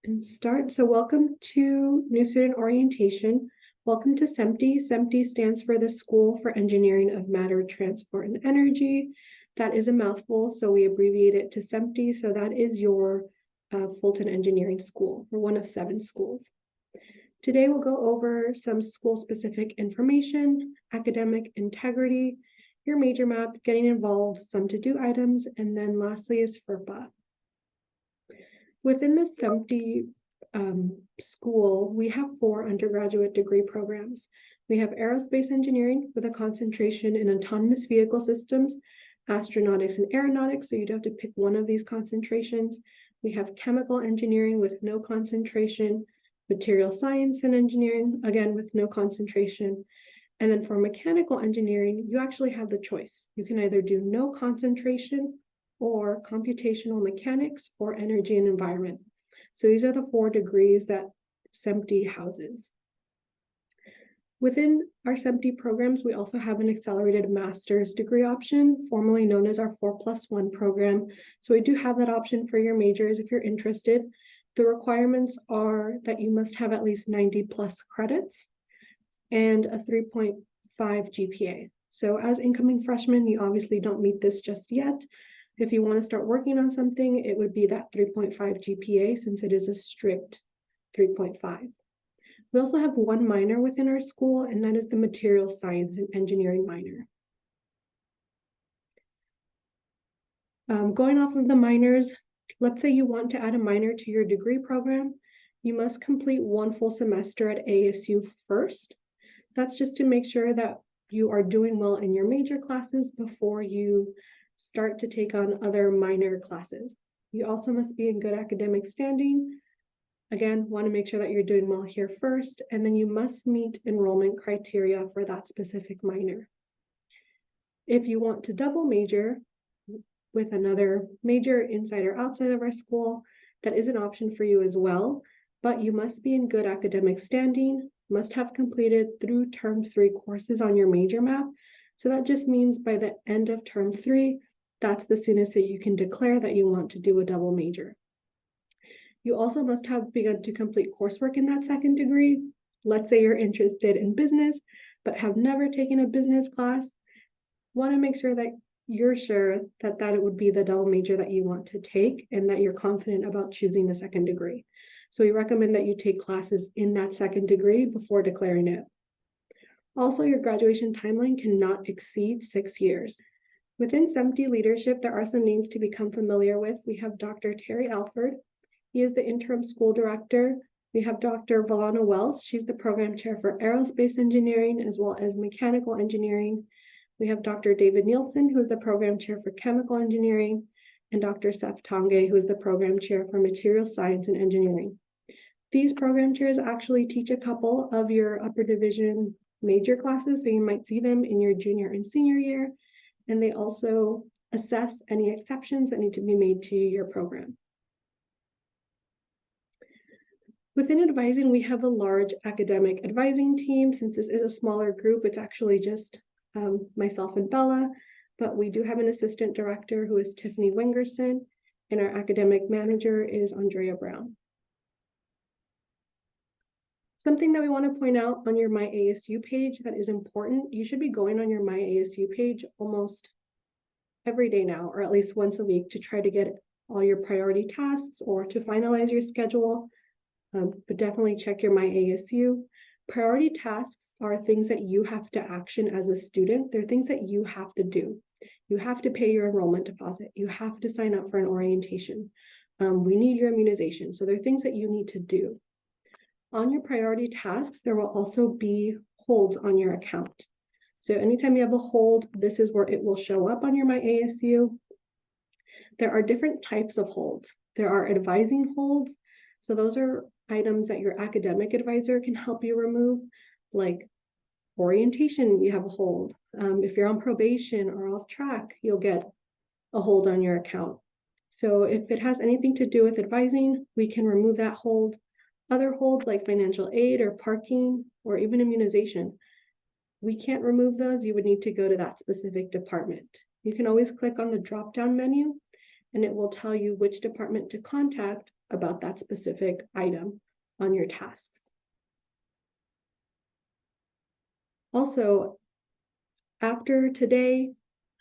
and start. So welcome to New Student Orientation. Welcome to SEMTE. SEMTE stands for the School for Engineering of Matter, Transport, and Energy. That is a mouthful, so we abbreviate it to SEMTE. So that is your Fulton Engineering School, or one of 7 schools. Today we'll go over some school-specific information, academic integrity, your major map, getting involved, some to-do items, and then lastly is FERPA. Within the SEMTE school, we have 4 undergraduate degree programs. We have aerospace engineering with a concentration in autonomous vehicle systems, astronautics and aeronautics, so you'd have to pick one of these concentrations. We have chemical engineering with no concentration, material science and engineering, again with no concentration. And then for mechanical engineering, you actually have the choice. You can either do no concentration or computational mechanics or energy and environment. So these are the 4 degrees that SEMTE houses. Within our SEMTE programs, we also have an accelerated master's degree option, formerly known as our 4+1 program. So we do have that option for your majors if you're interested. The requirements are that you must have at least 90 plus credits and a 3.5 GPA. So as incoming freshmen, you obviously don't meet this just yet. If you want to start working on something, it would be that 3.5 GPA since it is a strict 3.5. We also have 1 minor within our school, and that is the material science and engineering minor. Going off of the minors, let's say you want to add a minor to your degree program, you must complete 1 full semester at ASU first. That's just to make sure that you are doing well in your major classes before you start to take on other minor classes. You also must be in good academic standing. Again, want to make sure that you're doing well here first, and then you must meet enrollment criteria for that specific minor. If you want to double major with another major inside or outside of our school, that is an option for you as well, but you must be in good academic standing, must have completed through term 3 courses on your major map. So that just means by the end of term 3, that's the soonest that you can declare that you want to do a double major. You also must have begun to complete coursework in that second degree. Let's say you're interested in business, but have never taken a business class. Want to make sure that you're sure that it would be the double major that you want to take and that you're confident about choosing the second degree. So we recommend that you take classes in that second degree before declaring it. Also, your graduation timeline cannot exceed 6 years. Within SEMTE leadership, there are some names to become familiar with. We have Dr. Terry Alford. He is the interim school director. We have Dr. Valana Wells. She's the program chair for aerospace engineering as well as mechanical engineering. We have Dr. David Nielsen, who is the program chair for chemical engineering, and Dr. Seth Tonge, who is the program chair for material science and engineering. These program chairs actually teach a couple of your upper division major classes, so you might see them in your junior and senior year, and they also assess any exceptions that need to be made to your program. Within advising, we have a large academic advising team. Since this is a smaller group, it's actually just myself and Bella, but we do have an assistant director who is Tiffany Wingerson, and our academic manager is Andrea Brown. Something that we want to point out on your My ASU page that is important, you should be going on your My ASU page almost every day now, or at least once a week, to try to get all your priority tasks or to finalize your schedule. But definitely check your My ASU. Priority tasks are things that you have to action as a student. They're things that you have to do. You have to pay your enrollment deposit. You have to sign up for an orientation. We need your immunization. So they're things that you need to do. On your priority tasks, there will also be holds on your account. So anytime you have a hold, this is where it will show up on your My ASU. There are different types of holds. There are advising holds. So those are items that your academic advisor can help you remove, like orientation, you have a hold. If you're on probation or off track, you'll get a hold on your account. So if it has anything to do with advising, we can remove that hold. Other holds like financial aid or parking or even immunization, we can't remove those. You would need to go to that specific department. You can always click on the drop-down menu and it will tell you which department to contact about that specific item on your tasks. Also, after today,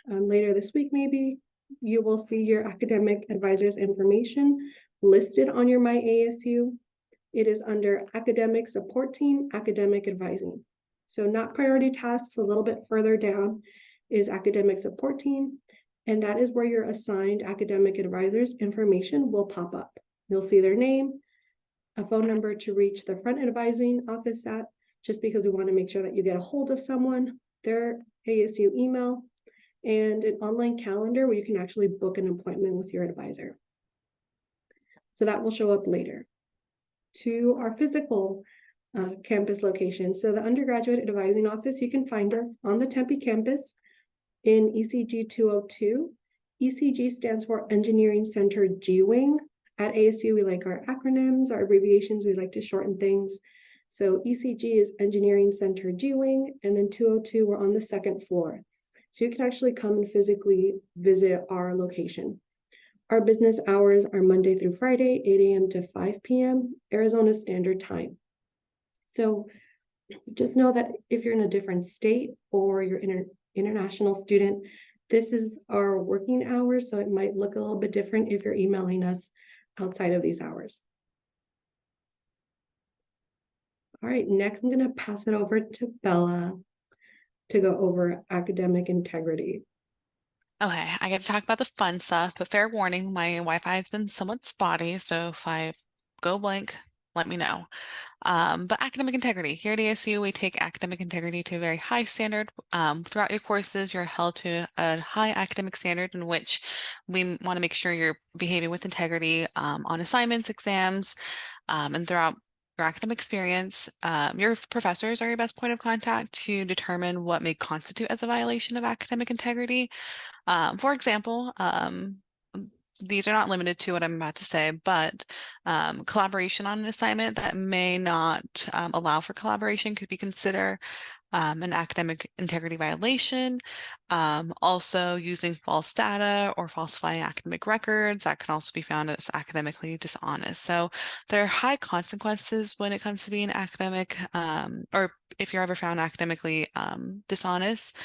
later this week maybe, you will see your academic advisor's information listed on your My ASU. It is under Academic Support Team, Academic Advising. So not priority tasks, a little bit further down is Academic Support Team, and that is where your assigned academic advisor's information will pop up. You'll see their name, a phone number to reach the front advising office at, just because we want to make sure that you get a hold of someone, their ASU email, and an online calendar where you can actually book an appointment with your advisor. So that will show up later. To our physical campus location. So the undergraduate advising office, you can find us on the Tempe campus in ECG 202. ECG stands for Engineering Center G Wing. At ASU, we like our acronyms, our abbreviations, we like to shorten things. So ECG is Engineering Center G Wing, and then 202, we're on the second floor. So you can actually come and physically visit our location. Our business hours are Monday through Friday, 8 a.m. to 5 p.m., Arizona Standard Time. So just know that if you're in a different state or you're an international student, this is our working hours, so it might look a little bit different if you're emailing us outside of these hours. All right, next I'm going to pass it over to Bella to go over academic integrity. Okay, I get to talk about the fun stuff, but fair warning, my Wi-Fi has been somewhat spotty, so if I go blank, let me know. But academic integrity. Here at ASU, we take academic integrity to a very high standard. Throughout your courses, you're held to a high academic standard in which we want to make sure you're behaving with integrity on assignments, exams, and throughout your academic experience. Your professors are your best point of contact to determine what may constitute as a violation of academic integrity. For example, these are not limited to what I'm about to say, but collaboration on an assignment that may not allow for collaboration could be considered an academic integrity violation. Also using false data or falsifying academic records, that can also be found as academically dishonest. So there are high consequences when it comes to being academic, or if you're ever found academically dishonest,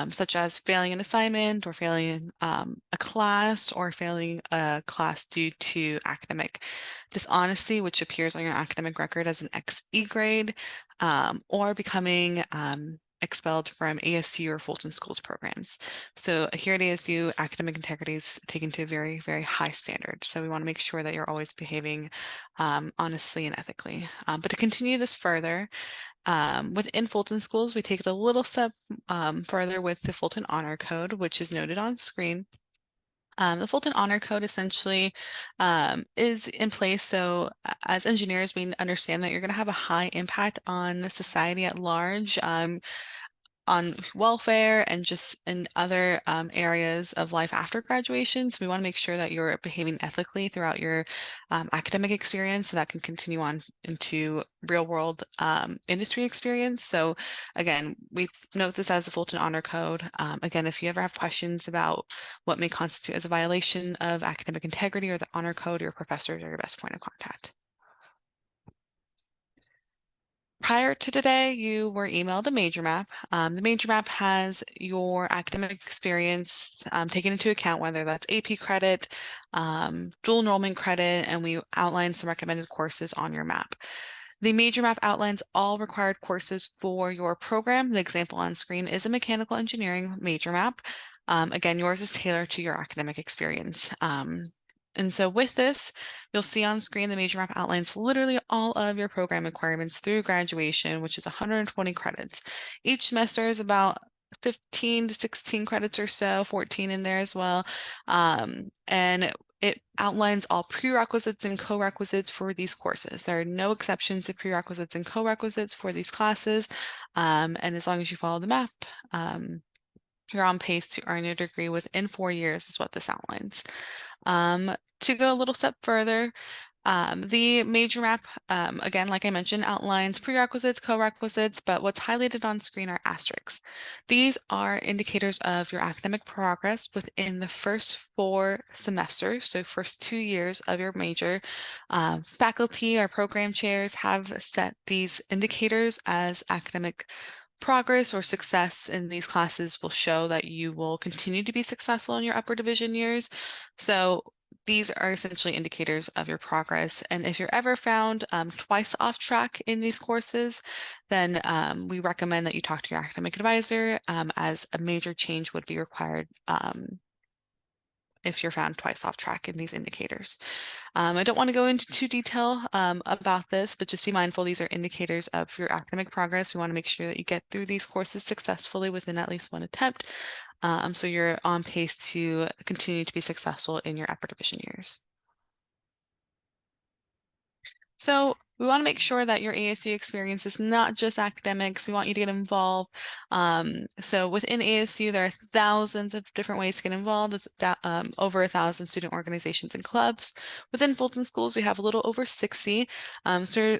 such as failing an assignment or failing a class or failing a class due to academic dishonesty, which appears on your academic record as an XE grade, or becoming expelled from ASU or Fulton Schools programs. So here at ASU, academic integrity is taken to a very, very high standard. So we want to make sure that you're always behaving honestly and ethically. But to continue this further, within Fulton Schools, we take it a little step further with the Fulton Honor Code, which is noted on screen. The Fulton Honor Code essentially is in place. So as engineers, we understand that you're going to have a high impact on society at large. On welfare and just in other areas of life after graduation. So we want to make sure that you're behaving ethically throughout your academic experience so that can continue on into real world industry experience. So again, we note this as a Fulton Honor Code. Again, if you ever have questions about what may constitute as a violation of academic integrity or the Honor Code, your professors are your best point of contact. Prior to today, you were emailed a major map. The major map has your academic experience taken into account, whether that's AP credit, dual enrollment credit, and we outline some recommended courses on your map. The major map outlines all required courses for your program. The example on screen is a mechanical engineering major map. Again, yours is tailored to your academic experience. And so with this, you'll see on screen the major map outlines literally all of your program requirements through graduation, which is 120 credits. Each semester is about 15 to 16 credits or so, 14 in there as well. And it outlines all prerequisites and co-requisites for these courses. There are no exceptions to prerequisites and co-requisites for these classes. And as long as you follow the map, you're on pace to earn your degree within 4 years is what this outlines. To go a little step further, The major map, again, like I mentioned, outlines prerequisites, co-requisites, but what's highlighted on screen are asterisks. These are indicators of your academic progress within the first 4 semesters, so first 2 years of your major. Faculty or program chairs have set these indicators as academic progress or success in these classes will show that you will continue to be successful in your upper division years. So these are essentially indicators of your progress. And if you're ever found twice off track in these courses, then we recommend that you talk to your academic advisor as a major change would be required if you're found twice off track in these indicators. I don't want to go into too detail about this, but just be mindful these are indicators of your academic progress. We want to make sure that you get through these courses successfully within at least 1 attempt, so you're on pace to continue to be successful in your upper division years. So we want to make sure that your ASU experience is not just academics. We want you to get involved. So within ASU, there are thousands of different ways to get involved, with over 1,000 student organizations and clubs. Within Fulton Schools, we have a little over 60. So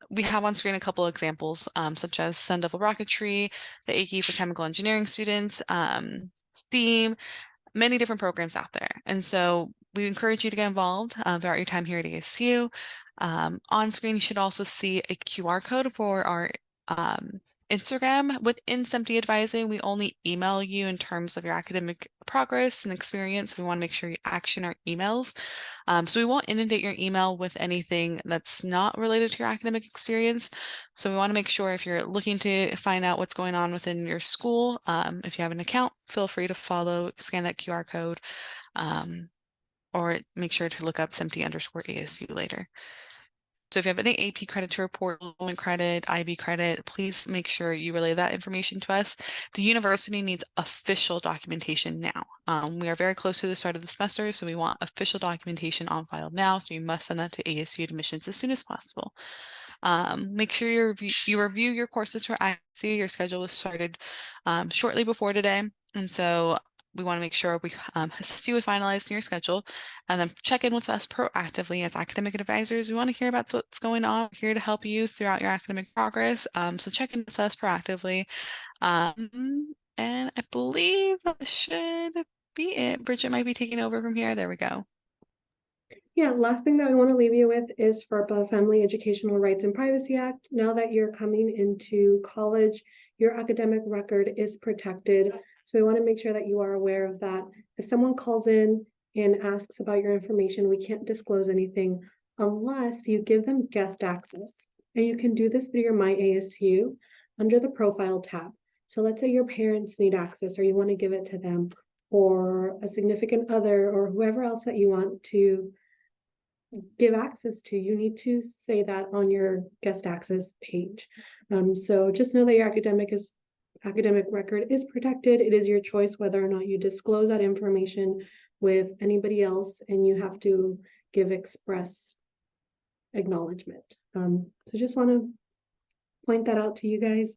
we have on screen a couple examples, such as Sun Devil Rocketry, the AKE for chemical engineering students, STEAM, many different programs out there. And so we encourage you to get involved throughout your time here at ASU. On screen, you should also see a QR code for our Instagram. Within SEMTE Advising, we only email you in terms of your academic progress and experience. We want to make sure you action our emails. So we won't inundate your email with anything that's not related to your academic experience. So we want to make sure if you're looking to find out what's going on within your school, if you have an account, feel free to scan that QR code, or make sure to look up SEMTE_ASU later. So if you have any AP credit to report, enrollment credit, IB credit, please make sure you relay that information to us. The university needs official documentation now. We are very close to the start of the semester, so we want official documentation on file now. So you must send that to ASU admissions as soon as possible. Make sure you review your courses for accuracy. Your schedule was started shortly before today, and so we want to make sure we assist you with finalizing your schedule, and then check in with us proactively as academic advisors. We want to hear about what's going on. We're here to help you throughout your academic progress. So check in with us proactively. And I believe that should be it. Bridget might be taking over from here. There we go. Yeah, last thing that I want to leave you with is FERPA, Family Educational Rights and Privacy Act. Now that you're coming into college, your academic record is protected. So we want to make sure that you are aware of that. If someone calls in and asks about your information, we can't disclose anything unless you give them guest access. And you can do this through your My ASU under the Profile tab. So let's say your parents need access or you want to give it to them, or a significant other, or whoever else that you want to give access to, you need to say that on your guest access page. So just know that your academic record is protected. It is your choice whether or not you disclose that information with anybody else, and you have to give express acknowledgement. So just want to point that out to you guys.